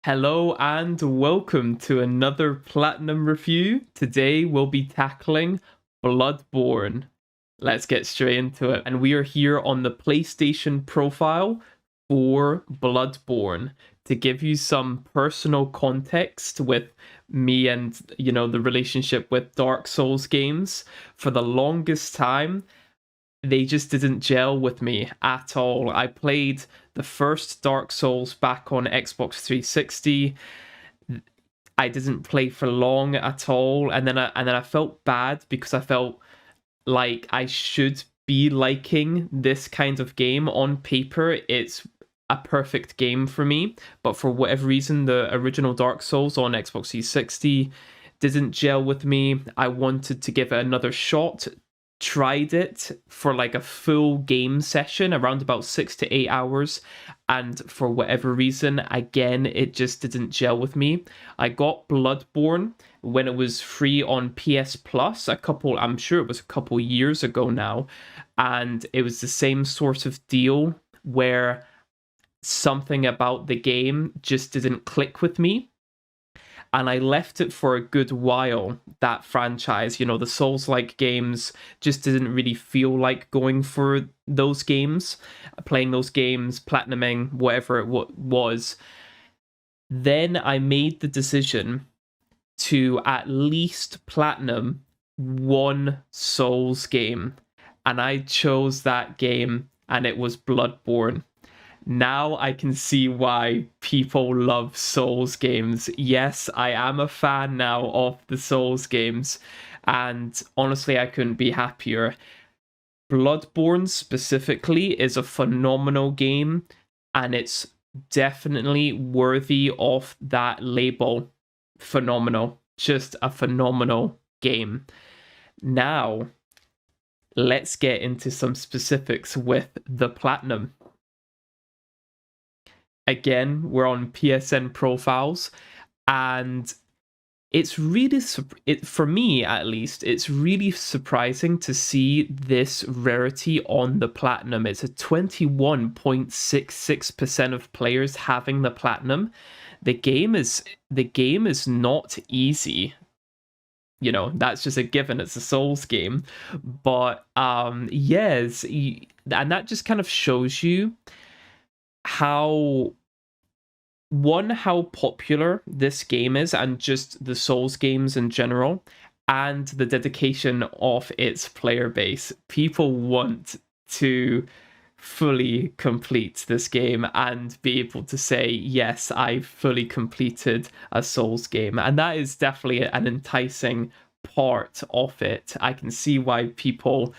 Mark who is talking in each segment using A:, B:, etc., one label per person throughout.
A: Hello and welcome to another Platinum review. Today we'll be tackling Bloodborne. Let's get straight into it. And we are here on the PlayStation profile for Bloodborne to give you some personal context with me and, the relationship with Dark Souls games. For the longest time, they just didn't gel with me at all. I played the first Dark Souls back on Xbox 360. I didn't play for long at all, and then I felt bad because I felt like I should be liking this kind of game. On paper, it's a perfect game for me, but for whatever reason, the original Dark Souls on Xbox 360 didn't gel with me. I wanted to give it another shot, tried it for like a full game session around about 6 to 8 hours, and for whatever reason, again, it just didn't gel with me. I got Bloodborne when it was free on PS Plus I'm sure it was a couple years ago now, and it was the same sort of deal where something about the game just didn't click with me, and I left it for a good while. That franchise, the Souls-like games, just didn't really feel like going for those games, playing those games, platinuming, whatever it was. Then I made the decision to at least platinum one Souls game, and I chose that game, and it was Bloodborne. Now I can see why people love Souls games. Yes, I am a fan now of the Souls games, and honestly, I couldn't be happier. Bloodborne specifically is a phenomenal game, and it's definitely worthy of that label. Phenomenal. Just a phenomenal game. Now, let's get into some specifics with the platinum. Again, we're on PSN profiles, and it's really, for me at least, it's really surprising to see this rarity on the platinum. It's a 21.66% of players having the platinum. The game is not easy. That's just a given. It's a Souls game. But yes, and that just kind of shows you how popular this game is, and just the Souls games in general, and the dedication of its player base. People want to fully complete this game and be able to say, yes, I've fully completed a Souls game. And that is definitely an enticing part of it. I can see why people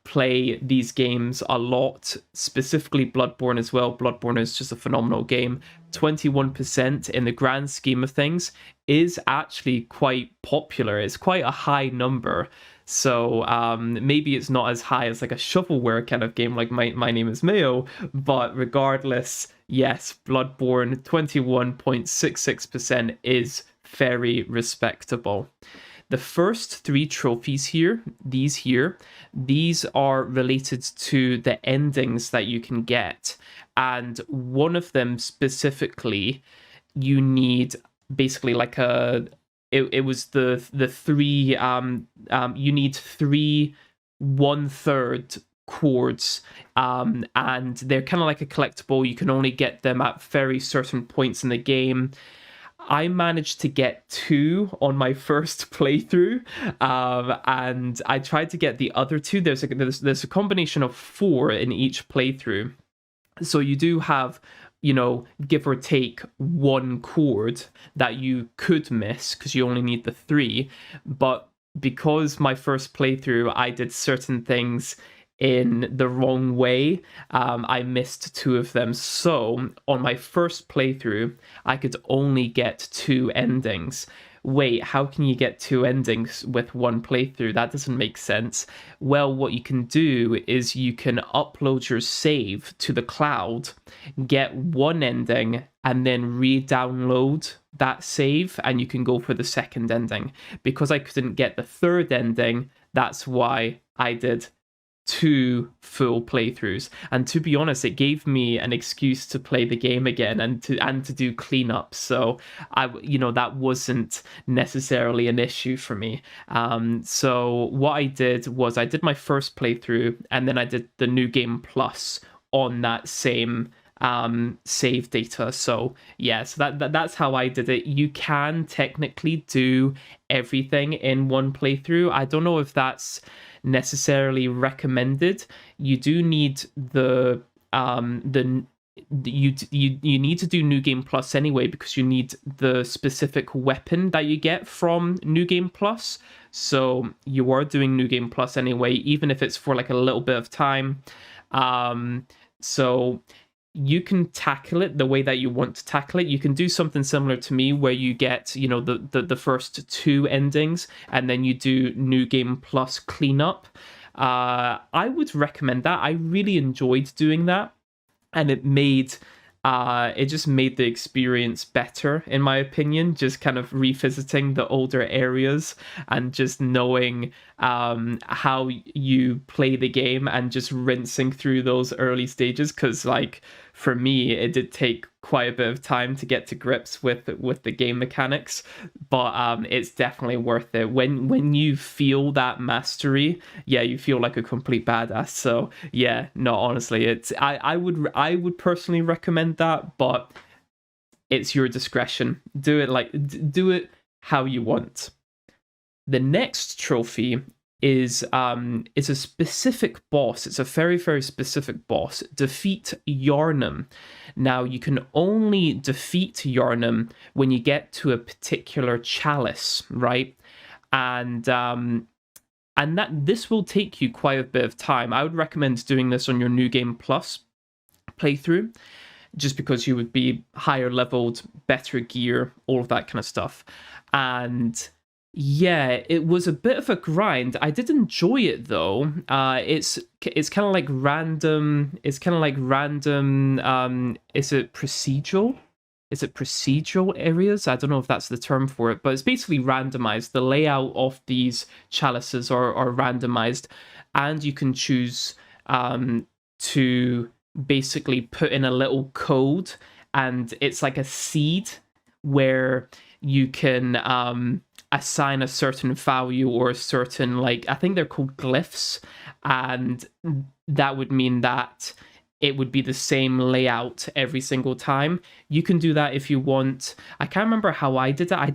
A: play these games a lot, specifically Bloodborne as well. Bloodborne is just a phenomenal game. 21% in the grand scheme of things is actually quite popular. It's quite a high number. So maybe it's not as high as like a shovelware kind of game like My Name is Mayo, but regardless, yes, Bloodborne 21.66% is very respectable. The first three trophies here, these are related to the endings that you can get. And one of them specifically, you need basically like it was the three, you need three 1/3 chords, and they're kind of like a collectible. You can only get them at very certain points in the game. I managed to get two on my first playthrough, and I tried to get the other two. There's a combination of four in each playthrough, so you do have, give or take one chord that you could miss because you only need the three. But because my first playthrough, I did certain things in the wrong way, I missed two of them. So on my first playthrough, I could only get two endings. Wait, how can you get two endings with one playthrough? That doesn't make sense. Well, what you can do is you can upload your save to the cloud, get one ending, and then re-download that save, and you can go for the second ending. Because I couldn't get the third ending, that's why I did 2 full playthroughs, and to be honest, it gave me an excuse to play the game again and to do cleanups. So that wasn't necessarily an issue for me. So what I did was I did my first playthrough, and then I did the New Game Plus on that same save data. So yeah, so that's how I did it. You can technically do everything in one playthrough. I don't know if that's necessarily recommended. You do need you need to do New Game Plus anyway, because you need the specific weapon that you get from New Game Plus. So you are doing New Game Plus anyway, even if it's for like a little bit of time. So you can tackle it the way that you want to tackle it. You can do something similar to me, where you get, the first 2 endings, and then you do New Game Plus cleanup. I would recommend that. I really enjoyed doing that, and it just made the experience better, in my opinion, just kind of revisiting the older areas and just knowing how you play the game and just rinsing through those early stages. Because like for me, it did take quite a bit of time to get to grips with the game mechanics, but it's definitely worth it. When you feel that mastery, yeah, you feel like a complete badass. So yeah, no, honestly, it's I would personally recommend that, but it's your discretion. Do it how you want. The next trophy is a specific boss. It's a very, very specific boss. Defeat Yarnum. Now, you can only defeat Yarnum when you get to a particular chalice, right? And that this will take you quite a bit of time. I would recommend doing this on your New Game Plus playthrough, just because you would be higher leveled, better gear, all of that kind of stuff. And yeah, it was a bit of a grind. I did enjoy it though. It's kind of like random. It's kind of like random. Is it procedural? Is it procedural areas? I don't know if that's the term for it, but it's basically randomized. The layout of these chalices are randomized, and you can choose to basically put in a little code, and it's like a seed where you can assign a certain value or a certain, like, I think they're called glyphs, and that would mean that it would be the same layout every single time. You can do that if you want. I can't remember how I did it. I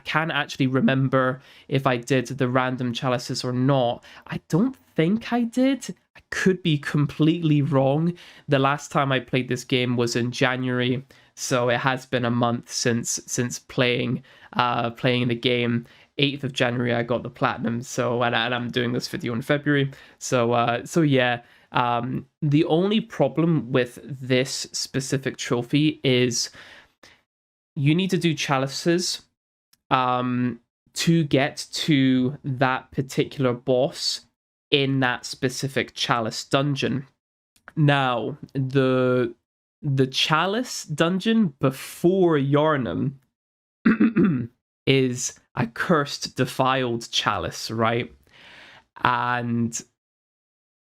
A: can't actually remember if I did the random chalices or not. I don't think I did. I could be completely wrong. The last time I played this game was in January, so it has been a month since playing the game. 8th of January I got the platinum, so and I'm doing this video in February. So yeah. The only problem with this specific trophy is you need to do chalices to get to that particular boss in that specific chalice dungeon. Now, the chalice dungeon before Yarnum is a cursed, defiled chalice, right? And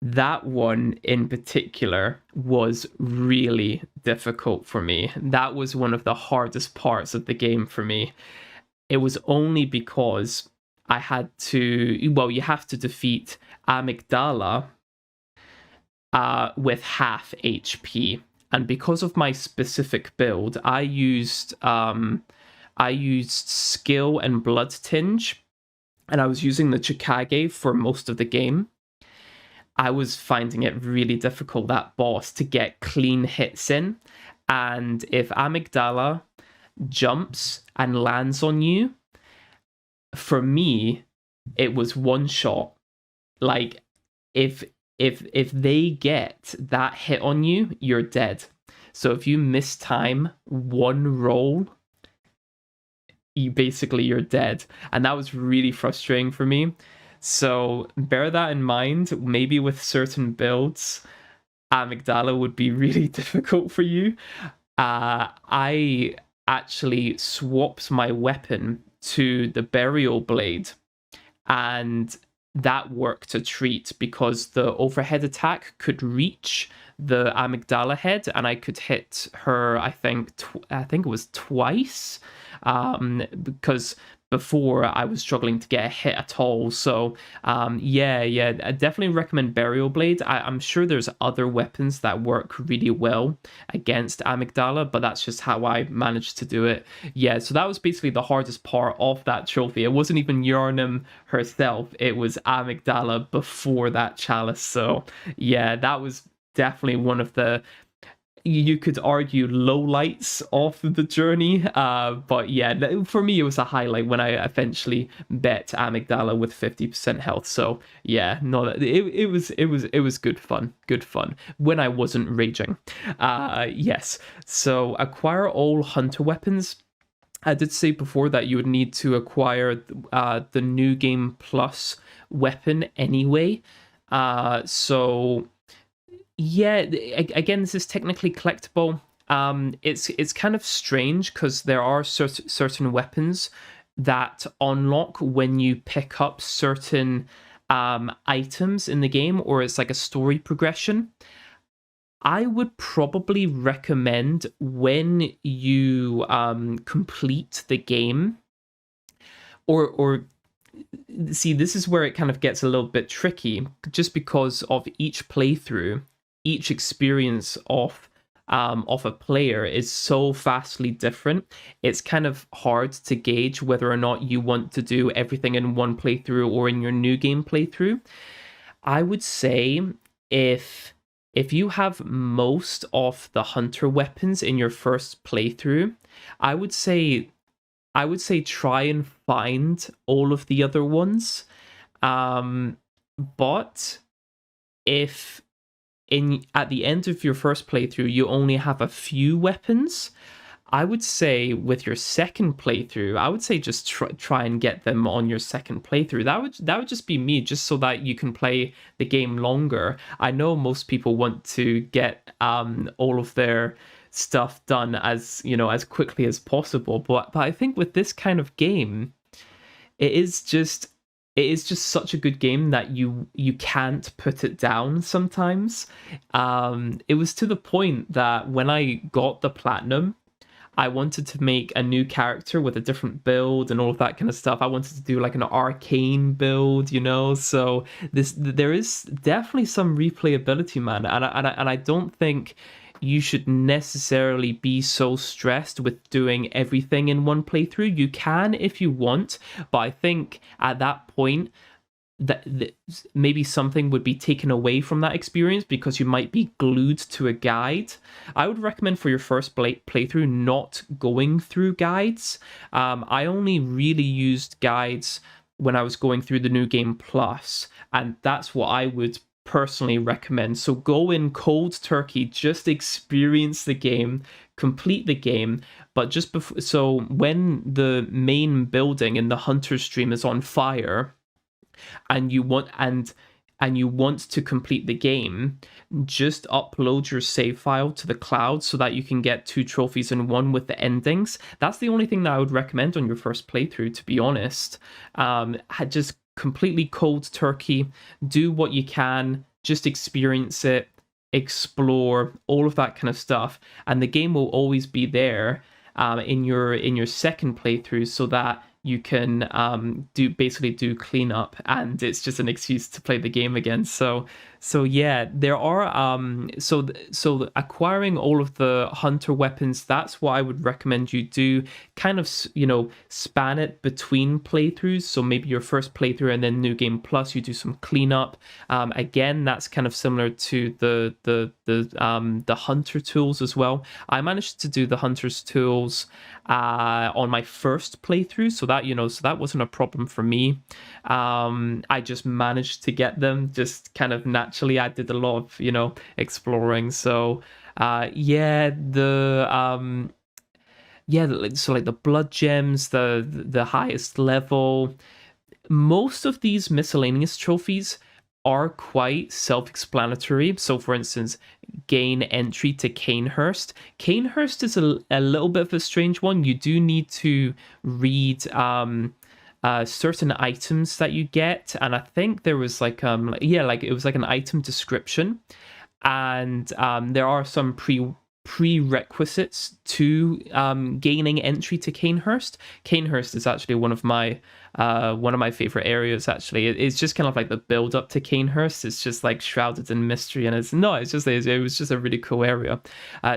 A: that one in particular was really difficult for me. That was one of the hardest parts of the game for me. It was only because I had to, well, you have to defeat Amygdala with half HP. And because of my specific build, I used skill and blood tinge, and I was using the Chikage for most of the game. I was finding it really difficult, that boss, to get clean hits in. And if Amygdala jumps and lands on you, for me, it was one shot. Like, if they get that hit on you, you're dead. So if you miss time one roll, you're dead. And that was really frustrating for me. So bear that in mind. Maybe with certain builds, Amygdala would be really difficult for you. I actually swapped my weapon to the Burial Blade, and that worked a treat because the overhead attack could reach the amygdala head, and I could hit her. I think it was twice, because before I was struggling to get a hit at all. So yeah, I definitely recommend Burial Blade. I'm sure there's other weapons that work really well against amygdala, but that's just how I managed to do it. Yeah, so that was basically the hardest part of that trophy. It wasn't even Yarnum herself, it was amygdala before that chalice. So yeah, that was definitely one of the, you could argue, lowlights of the journey, but yeah, for me it was a highlight when I eventually bet amygdala with 50% health. So yeah, no, it was good fun when I wasn't raging. Yes, so acquire all hunter weapons. I did say before that you would need to acquire the new game plus weapon anyway. So yeah, again, this is technically collectible. It's kind of strange because there are certain weapons that unlock when you pick up certain items in the game, or it's like a story progression. I would probably recommend when you complete the game, or see, this is where it kind of gets a little bit tricky, just because of each playthrough, each experience of a player is so vastly different. It's kind of hard to gauge whether or not you want to do everything in one playthrough or in your new game playthrough. I would say if you have most of the hunter weapons in your first playthrough, I would say try and find all of the other ones. But if at the end of your first playthrough you only have a few weapons, I would say with your second playthrough, I would say just try and get them on your second playthrough. That would just be me, just so that you can play the game longer. I know most people want to get all of their stuff done as quickly as possible, but I think with this kind of game, it is just such a good game that you can't put it down sometimes. It was to the point that when I got the platinum, I wanted to make a new character with a different build and all of that kind of stuff. I wanted to do like an arcane build. So there is definitely some replayability, man, and I don't think you should necessarily be so stressed with doing everything in one playthrough. You can if you want, but I think at that point that maybe something would be taken away from that experience because you might be glued to a guide. I would recommend for your first playthrough not going through guides. I only really used guides when I was going through the New Game Plus, and that's what I would personally recommend. So go in cold turkey, just experience the game, complete the game, but just before, so when the main building in the hunter stream is on fire, and you want to complete the game, just upload your save file to the cloud so that you can get 2 trophies in one with the endings. That's the only thing that I would recommend on your first playthrough, to be honest. Just completely cold turkey, do what you can, just experience it, explore, all of that kind of stuff, and the game will always be there in your second playthrough, so that you can do cleanup, and it's just an excuse to play the game again. So yeah, there are so acquiring all of the hunter weapons, that's what I would recommend you do. Kind of span it between playthroughs. So maybe your first playthrough and then New Game Plus, you do some cleanup. Again, that's kind of similar to the hunter tools as well. I managed to do the hunter's tools on my first playthrough, so that wasn't a problem for me. I just managed to get them just kind of naturally. I did a lot of exploring. So so like the blood gems, the highest level, most of these miscellaneous trophies are quite self-explanatory. So for instance, gain entry to Canehurst. Canehurst is a little bit of a strange one. You do need to read certain items that you get, and I think there was like like it was like an item description, and there are some prerequisites to gaining entry to Canehurst. Canehurst is actually one of my favorite areas. Actually, it's just kind of like the build up to Canehurst. It's just like shrouded in mystery, and it was just a really cool area.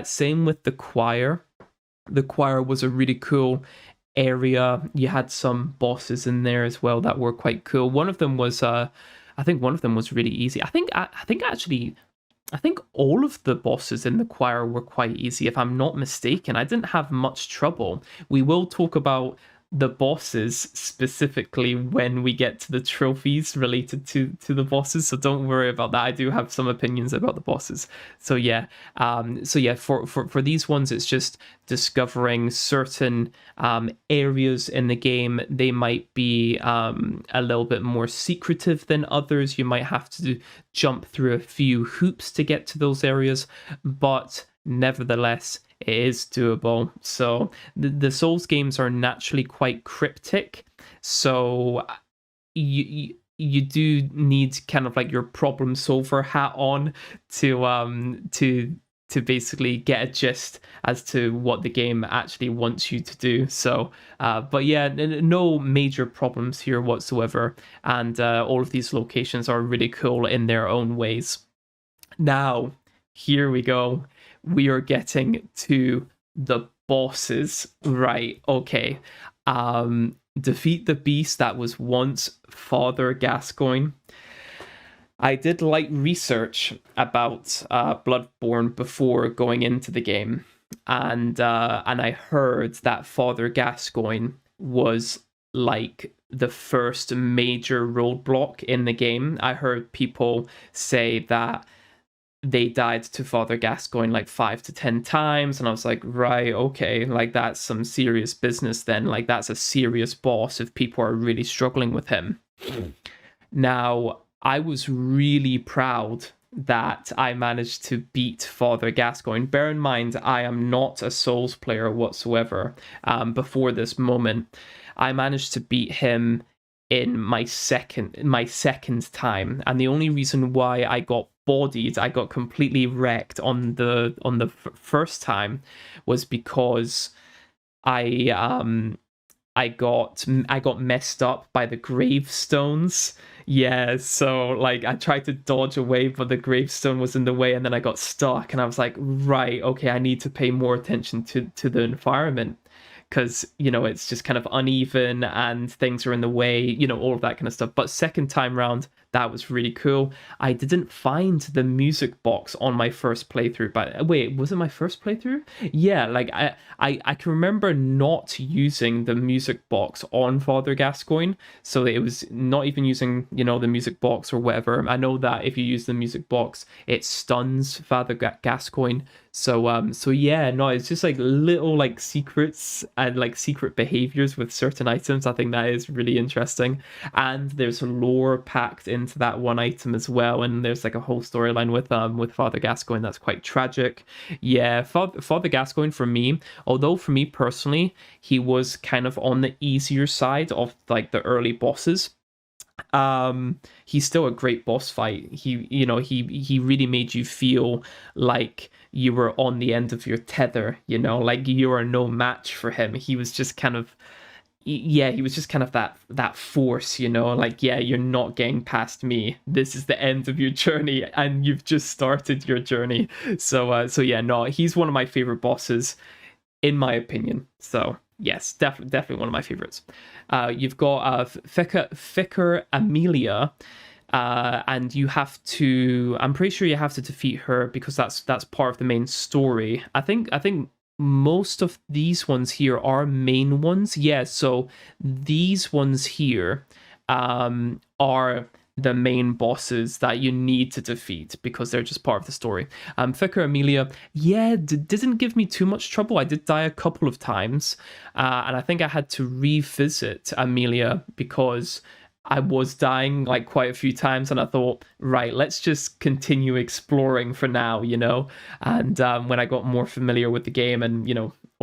A: Same with the choir. The choir was a really cool area. You had some bosses in there as well that were quite cool. One of them was I think one of them was really easy. I think all of the bosses in the choir were quite easy, if I'm not mistaken. I didn't have much trouble. We will talk about the bosses specifically when we get to the trophies related to the bosses, so don't worry about that. I do have some opinions about the bosses. So yeah, for these ones, it's just discovering certain areas in the game. They might be a little bit more secretive than others. You might have to jump through a few hoops to get to those areas, but nevertheless, it is doable. So the Souls games are naturally quite cryptic, so you do need kind of like your problem solver hat on to basically get a gist as to what the game actually wants you to do. So but yeah, no major problems here whatsoever, and all of these locations are really cool in their own ways. Now, here we go. We are getting to the bosses. Right, okay. Defeat the beast that was once Father Gascoigne. I did light research about Bloodborne before going into the game, and I heard that Father Gascoigne was like the first major roadblock in the game. I heard people say that they died to Father Gascoigne like 5 to 10 times, and I was like, right, okay, like that's some serious business then. Like that's a serious boss if people are really struggling with him. Now, I was really proud that I managed to beat Father Gascoigne. Bear in mind, I am not a Souls player whatsoever. Before this moment, I managed to beat him in my second time, and the only reason why I got completely wrecked on the first time was because I got messed up by the gravestones. Yeah, so like I tried to dodge away, but the gravestone was in the way, and then I got stuck, and I was like, right, okay, I need to pay more attention to the environment, because it's just kind of uneven and things are in the way, all of that kind of stuff. But second time round, that was really cool. I didn't find the music box on my first playthrough, but wait, was it my first playthrough? Yeah, like I can remember not using the music box on Father Gascoigne, so it was not even using the music box or whatever. I know that if you use the music box, it stuns Father Gascoigne. So yeah, no, it's just like little like secrets and like secret behaviors with certain items. I think that is really interesting, and there's lore packed into that one item as well. And there's like a whole storyline with Father Gascoigne that's quite tragic. Yeah, Father Gascoigne for me, although for me personally, he was kind of on the easier side of like the early bosses. He's still a great boss fight. He really made you feel like you were on the end of your tether, like you are no match for him. He was just kind of he was just kind of that force, like, yeah, you're not getting past me. This is the end of your journey, and you've just started your journey. So yeah, no, he's one of my favorite bosses, in my opinion. So yes, definitely one of my favorites. You've got Vicar Amelia, and you have to. I'm pretty sure you have to defeat her because that's part of the main story. I think most of these ones here are main ones. Yeah, so these ones here are the main bosses that you need to defeat because they're just part of the story. Vicar Amelia, yeah, didn't give me too much trouble. I did die a couple of times, and I think I had to revisit Amelia because I was dying like quite a few times, and I thought, right, let's just continue exploring for now, And when I got more familiar with the game and,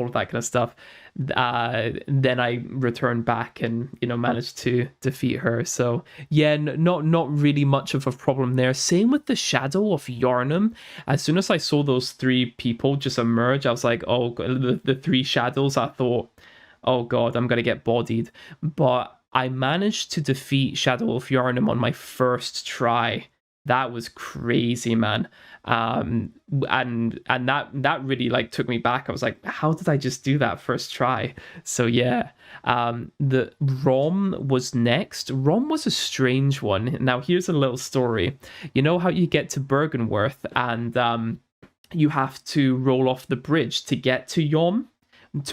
A: all of that kind of stuff. Then I returned back and managed to defeat her. So yeah, not really much of a problem there. Same with the Shadow of Yharnam. As soon as I saw those three people just emerge, I was like, oh, the three shadows. I thought, oh god, I'm gonna get bodied. But I managed to defeat Shadow of Yharnam on my first try. That was crazy, man. And that really like took me back. I was like, how did I just do that first try? So yeah. The Rom was next. Rom was a strange one. Now here's a little story. You know how you get to Bergenworth and you have to roll off the bridge to get to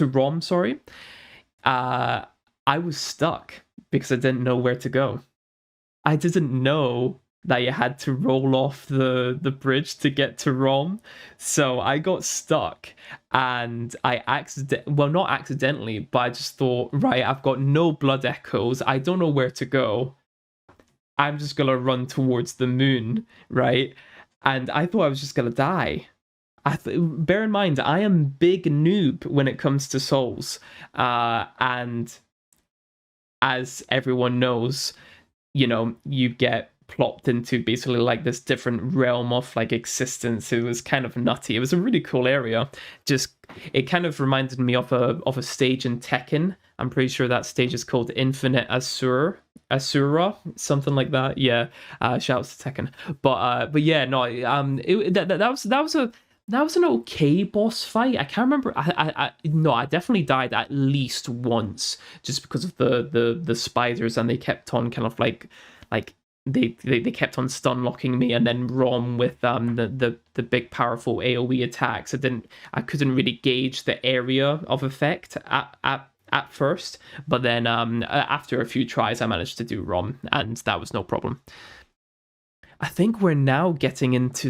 A: Rom, sorry. I was stuck because I didn't know where to go. I didn't know that you had to roll off the bridge to get to Rom. So I got stuck and I not accidentally, but I just thought, right, I've got no blood echoes. I don't know where to go. I'm just going to run towards the moon, right? And I thought I was just going to die. Bear in mind, I am big noob when it comes to Souls. And as everyone knows, you get plopped into basically like this different realm of like existence. It was kind of nutty. It was a really cool area. Just it kind of reminded me of a stage in Tekken. I'm pretty sure that stage is called Infinite Asura, something like that. Yeah. Shouts to Tekken. But yeah, no. That was an okay boss fight. I can't remember. I definitely died at least once just because of the spiders, and they kept on kind of like they kept on stun locking me, and then Rom with the big powerful AoE attacks. I couldn't really gauge the area of effect at first, but then after a few tries I managed to do Rom, and that was no problem. I think we're now getting into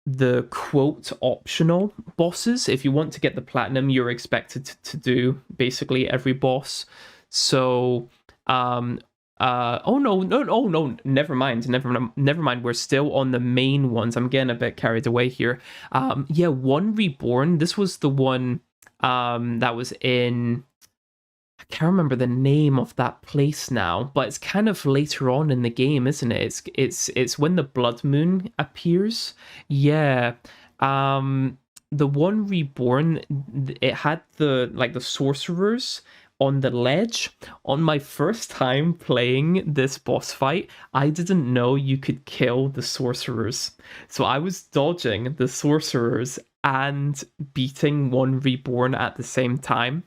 A: the quote optional bosses. If you want to get the platinum, you're expected to do basically every boss. So oh no, never mind, we're still on the main ones. I'm getting a bit carried away here. Yeah, One Reborn, this was the one that was in, I can't remember the name of that place now, but it's kind of later on in the game, isn't it? It's when the blood moon appears. Yeah. The One Reborn, it had the sorcerers on the ledge. On my first time playing this boss fight, I didn't know you could kill the sorcerers. So I was dodging the sorcerers and beating One Reborn at the same time.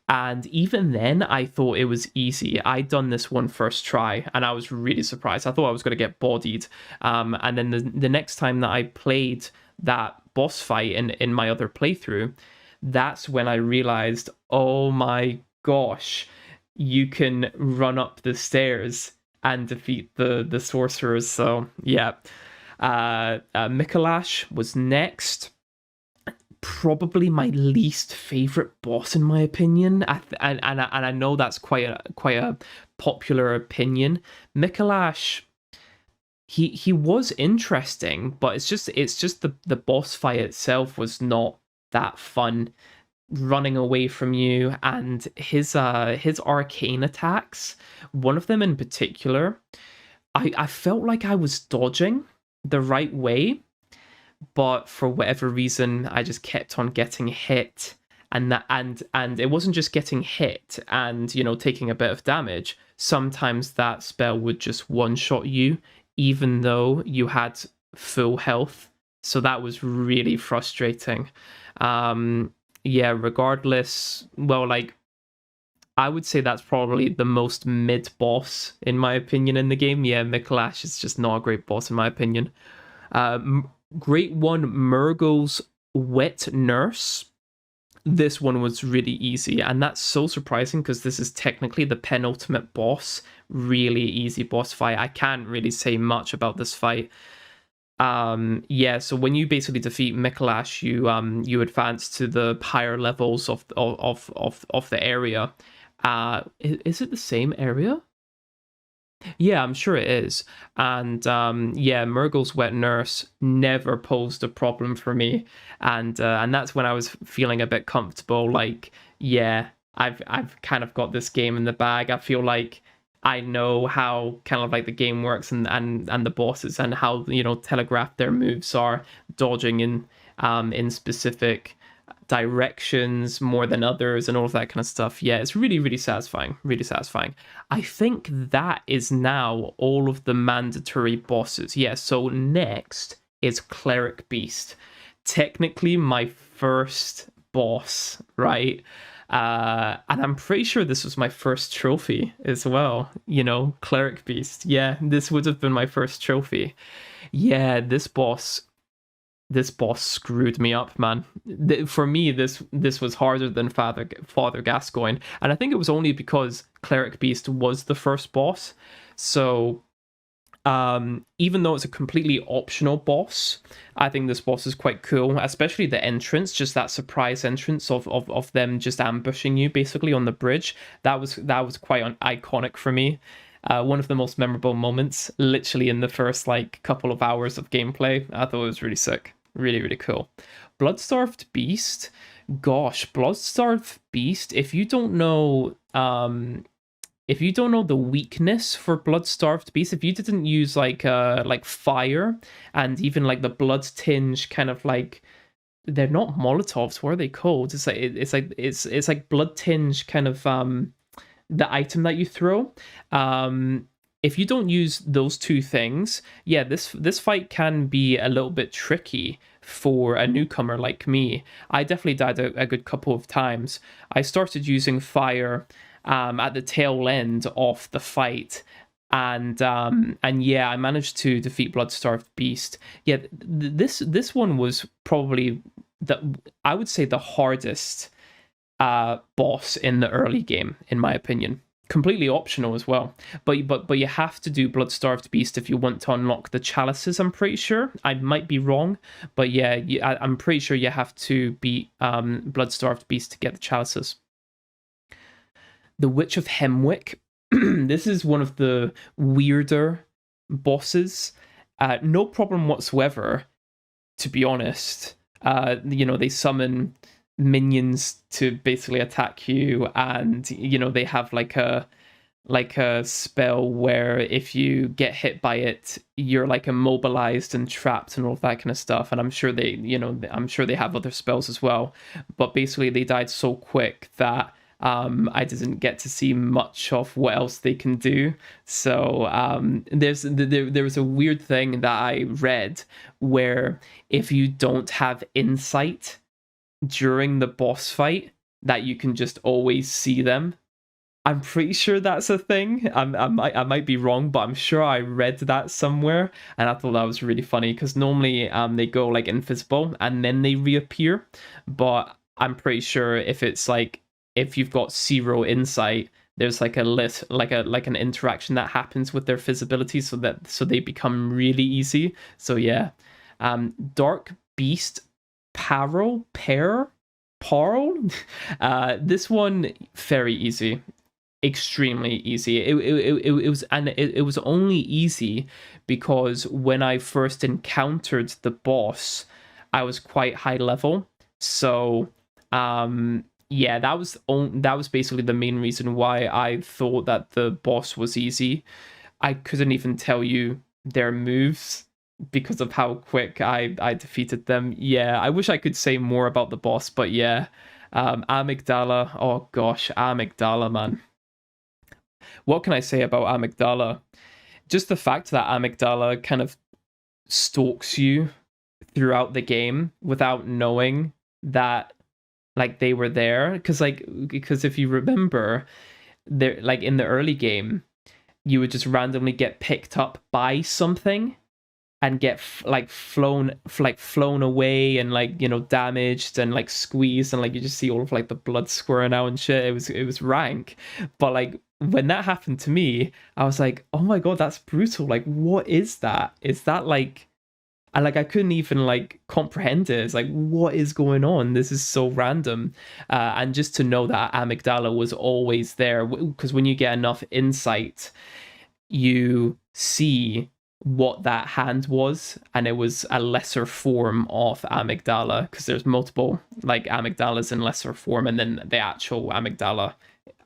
A: And even then, I thought it was easy. I'd done this one first try, and I was really surprised. I thought I was going to get bodied. And then the next time that I played that boss fight in my other playthrough, that's when I realized, oh my gosh, you can run up the stairs and defeat the sorcerers. So yeah, Mikolash was next. Probably my least favorite boss in my opinion, and I know that's quite a popular opinion. Mikolash, he was interesting, but it's just the boss fight itself was not that fun. Running away from you, and his arcane attacks, one of them in particular, I felt like I was dodging the right way, but for whatever reason I just kept on getting hit, and it wasn't just getting hit and taking a bit of damage. Sometimes that spell would just one shot you even though you had full health, so that was really frustrating. Yeah, regardless, well, like, I would say that's probably the most mid boss in my opinion in the game. Yeah, Mikolash is just not a great boss in my opinion. Great one, Murgle's Wet Nurse. This one was really easy, and that's so surprising because this is technically the penultimate boss. Really easy boss fight. I can't really say much about this fight. Yeah, so when you basically defeat Mikolash, you advance to the higher levels of the area. Is it the same area? Yeah, I'm sure it is. And yeah, Murgle's wet nurse never posed a problem for me. And that's when I was feeling a bit comfortable. Like, yeah, I've kind of got this game in the bag. I feel like I know how kind of like the game works, and the bosses, and how, telegraphed their moves are, dodging in specific directions more than others, and all of that kind of stuff. Yeah, it's really, really satisfying. Really satisfying. I think that is now all of the mandatory bosses. Yeah, so next is Cleric Beast. Technically my first boss, right? And I'm pretty sure this was my first trophy as well. Cleric Beast. Yeah, this would have been my first trophy. Yeah, this boss screwed me up, man. For me, this was harder than Father Gascoigne, and I think it was only because Cleric Beast was the first boss. So, even though it's a completely optional boss, I think this boss is quite cool, especially the entrance, just that surprise entrance of them just ambushing you basically on the bridge. That was quite iconic for me. One of the most memorable moments, literally in the first like couple of hours of gameplay. I thought it was really sick. Really, really cool. Bloodstarved Beast. Gosh, Bloodstarved Beast. If you don't know the weakness for Bloodstarved Beast, if you didn't use like fire, and even like the blood tinge kind of like, they're not Molotovs. What are they called? It's like blood tinge kind of the item that you throw. If you don't use those two things, yeah, this fight can be a little bit tricky for a newcomer like me. I definitely died a good couple of times. I started using fire at the tail end of the fight, and yeah, I managed to defeat Bloodstarved Beast. Yeah, this one was probably I would say the hardest boss in the early game, in my opinion. Completely optional as well, but you have to do Bloodstarved Beast if you want to unlock the chalices. I'm pretty sure. I might be wrong, but yeah, I'm pretty sure you have to beat Bloodstarved Beast to get the chalices. The Witch of Hemwick. This is one of the weirder bosses. No problem whatsoever, to be honest. They summon minions to basically attack you, and they have like a spell where if you get hit by it, you're like immobilized and trapped and all that kind of stuff. And I'm sure they have other spells as well, but basically they died so quick that I didn't get to see much of what else they can do. So there was a weird thing that I read where if you don't have insight during the boss fight, that you can just always see them. I'm pretty sure that's a thing. I might be wrong, but I'm sure I read that somewhere, and I thought that was really funny because normally they go like invisible and then they reappear, but I'm pretty sure if you've got zero insight, there's like a lit like an interaction that happens with their visibility, so they become really easy. So yeah, Dark Beast Parl. This one very easy, extremely easy. It was only easy because when I first encountered the boss, I was quite high level. So yeah, that was basically the main reason why I thought that the boss was easy. I couldn't even tell you their moves because of how quick I defeated them. Yeah, I wish I could say more about the boss, but yeah. Amygdala, oh gosh, Amygdala, man. What can I say about Amygdala? Just the fact that Amygdala kind of stalks you throughout the game without knowing that like they were there, because if you remember, there like in the early game, you would just randomly get picked up by something and get flown away, and damaged and like squeezed, and like you just see all of like the blood squirting out and shit. It was rank. But like when that happened to me, I was like, oh my god, that's brutal. Like, what is that? Is that like, I couldn't even like comprehend it. It's like, what is going on? This is so random. And just to know that Amygdala was always there, because when you get enough insight, you see what that hand was, and it was a lesser form of amygdala, because there's multiple like amygdalas in lesser form, and then the actual amygdala,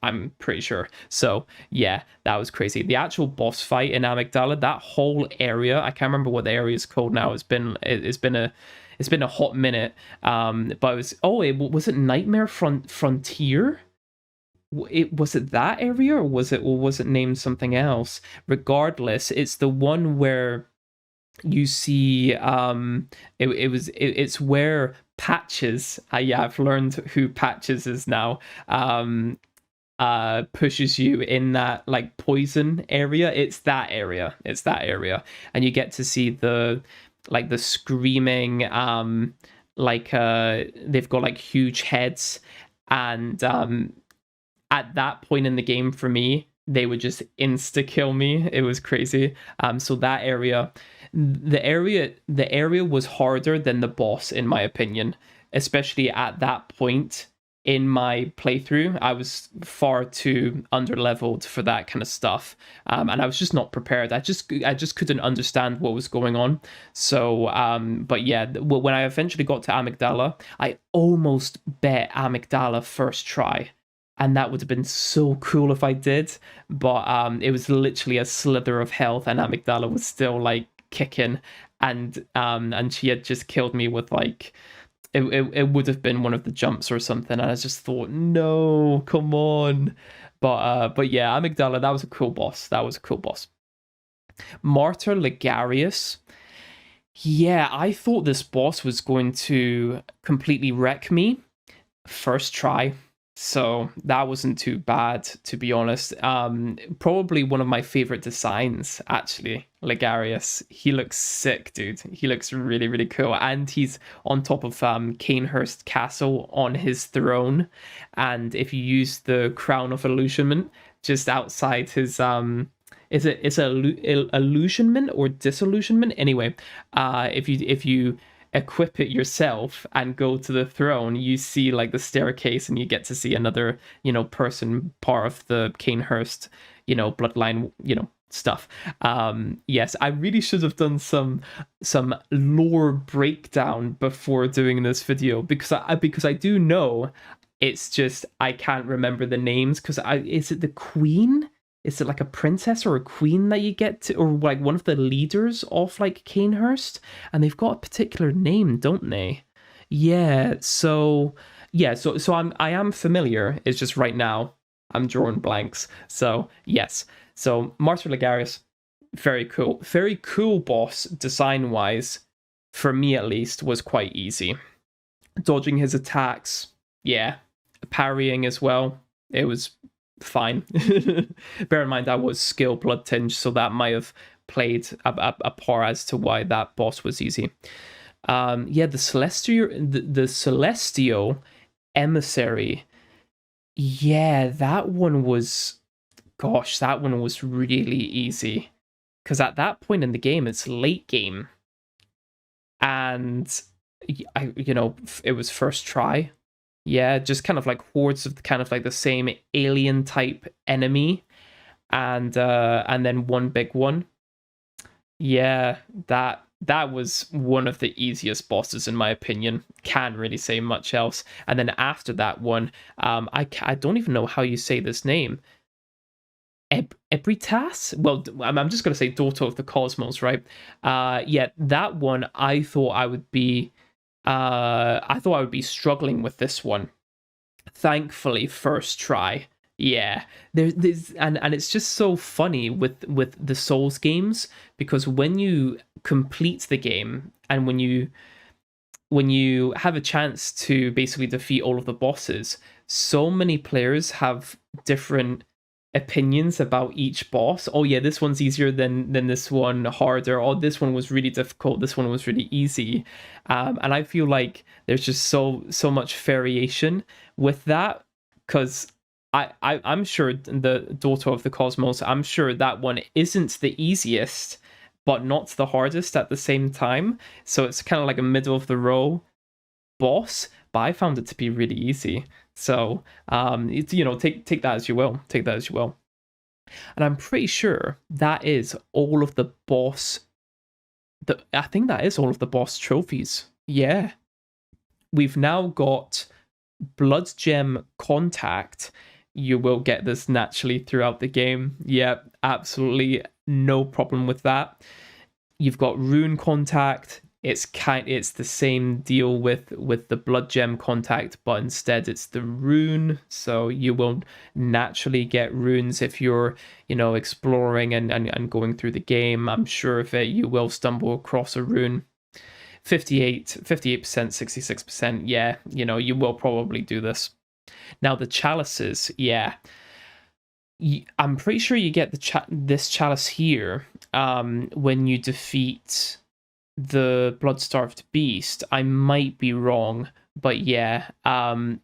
A: I'm pretty sure. So yeah, that was crazy. The actual boss fight in amygdala, that whole area, I can't remember what the area is called now. It's been a hot minute. But it was, was it Nightmare Frontier? Was it that area, or was it named something else? Regardless, it's the one where you see it's where Patches, yeah, I've learned who Patches is now, pushes you in that like poison area. It's that area, and you get to see the screaming, they've got like huge heads, and at that point in the game, for me, they would just insta kill me. It was crazy. So that area, the area was harder than the boss, in my opinion, especially at that point in my playthrough. I was far too underleveled for that kind of stuff, and I was just not prepared. I just couldn't understand what was going on. So but yeah, when I eventually got to amygdala, I almost bet amygdala first try, and that would have been so cool if I did. But it was literally a slither of health, and amygdala was still like kicking, and she had just killed me with like, it would have been one of the jumps or something, and I just thought, no, come on. But yeah, amygdala, that was a cool boss. Martyr Ligarius. Yeah, I thought this boss was going to completely wreck me first try, so that wasn't too bad, to be honest. Probably one of my favorite designs, actually, Ligarius. He looks sick, dude. He looks really, really cool, and he's on top of Canehurst Castle on his throne. And if you use the Crown of Illusionment just outside his it's illusionment or disillusionment? Anyway, if you equip it yourself and go to the throne, you see like the staircase, and you get to see another, person, part of the Canehurst, bloodline, stuff. Yes, I really should have done some lore breakdown before doing this video, because I do know, it's just I can't remember the names, because is it the queen? Is it like a princess or a queen that you get to, or like one of the leaders of like Canehurst? And they've got a particular name, don't they? Yeah, so I am familiar. It's just right now I'm drawing blanks. So yes. So Martyr Ligarius, very cool boss, design wise. For me at least, was quite easy. Dodging his attacks, yeah. Parrying as well, it was fine. Bear in mind, I was skill blood tinge, so that might have played a part as to why that boss was easy. Yeah, the celestial emissary. Yeah, that one was, gosh, that one was really easy, because at that point in the game, it's late game, and it was first try. Yeah, just kind of like hordes of kind of like the same alien type enemy, and then one big one. Yeah, that was one of the easiest bosses, in my opinion. Can't really say much else. And then after that one, I don't even know how you say this name. Ebritas? Well, I'm just gonna say Daughter of the Cosmos, right? Yeah, that one I thought I would be struggling with this one. Thankfully, first try. Yeah, there's and it's just so funny with the Souls games, because when you complete the game, and when you have a chance to basically defeat all of the bosses, so many players have different opinions about each boss. Oh yeah, this one's easier than this one, harder. Oh, this one was really difficult, this one was really easy. And I feel like there's just so much variation with that, because I'm sure the Daughter of the Cosmos, I'm sure that one isn't the easiest, but not the hardest at the same time. So it's kind of like a middle of the row boss, but I found it to be really easy. So take that as you will. And I'm pretty sure that is all of the boss. I think that is all of the boss trophies. Yeah. We've now got Blood Gem Contact. You will get this naturally throughout the game. Yeah, absolutely no problem with that. You've got Rune Contact. It's the same deal with the Blood Gem Contact, but instead it's the rune. So you will naturally get runes if you're, exploring and going through the game. I'm sure if you will stumble across a rune. 58%, 66%. Yeah, you will probably do this. Now the chalices, yeah. I'm pretty sure you get this chalice here when you defeat the blood-starved beast. I might be wrong, but yeah,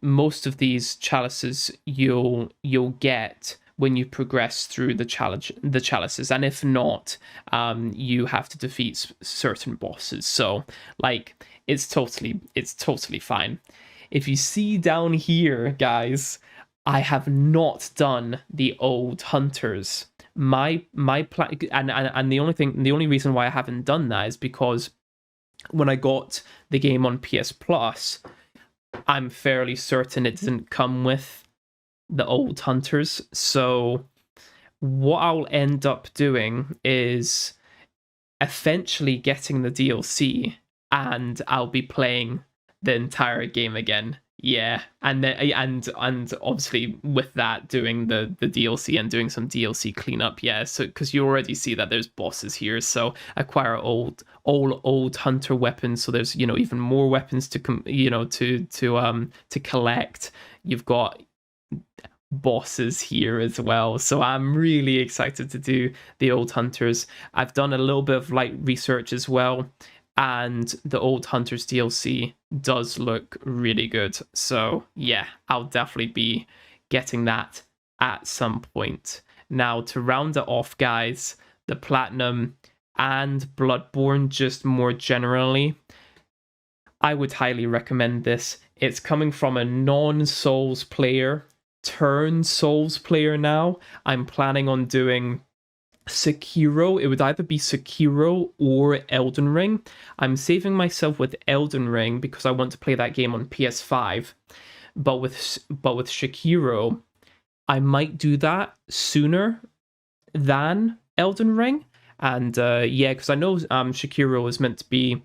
A: most of these chalices you'll get when you progress through the chalices, and if not, you have to defeat certain bosses. So like, it's totally fine. If you see down here, guys, I have not done the old hunters. My plan, and the only reason why I haven't done that is because when I got the game on PS Plus, I'm fairly certain it didn't come with the old hunters. So what I'll end up doing is eventually getting the DLC, and I'll be playing the entire game again. Yeah, and then and obviously with that doing the DLC and doing some DLC cleanup. Yeah, so because you already see that there's bosses here, so acquire all old hunter weapons. So there's even more weapons to to collect. You've got bosses here as well, so I'm really excited to do the old hunters. I've done a little bit of light research as well, and the old hunters DLC does look really good. So yeah, I'll definitely be getting that at some point. Now to round it off, guys, the platinum and Bloodborne, just more generally, I would highly recommend this. It's coming from a non-Souls player turn Souls player now. I'm planning on doing Sekiro. It would either be Sekiro or Elden Ring. I'm saving myself with Elden Ring because I want to play that game on PS5. But with Sekiro, I might do that sooner than Elden Ring. And yeah, because I know Sekiro is meant to be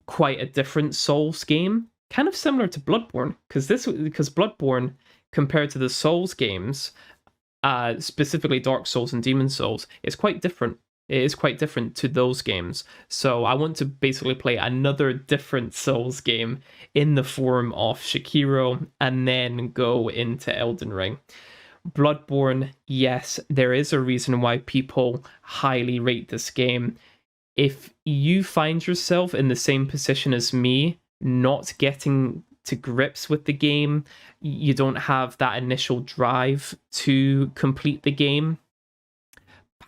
A: quite a different Souls game, kind of similar to Bloodborne, because Bloodborne, compared to the Souls games, specifically Dark Souls and Demon Souls, is quite different. It is quite different to those games. So I want to basically play another different Souls game in the form of Sekiro and then go into Elden Ring. Bloodborne, yes, there is a reason why people highly rate this game. If you find yourself in the same position as me, not getting to grips with the game, you don't have that initial drive to complete the game,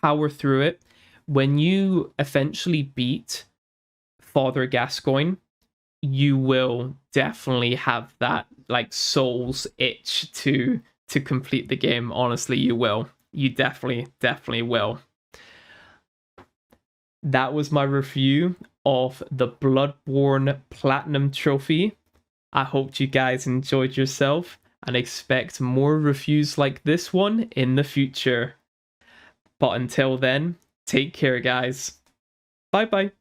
A: power through it. When you eventually beat Father Gascoigne, you will definitely have that like Souls itch to complete the game. Honestly, you will. You definitely will. That was my review of the Bloodborne Platinum Trophy. I hope you guys enjoyed yourself and expect more reviews like this one in the future. But until then, take care, guys. Bye bye.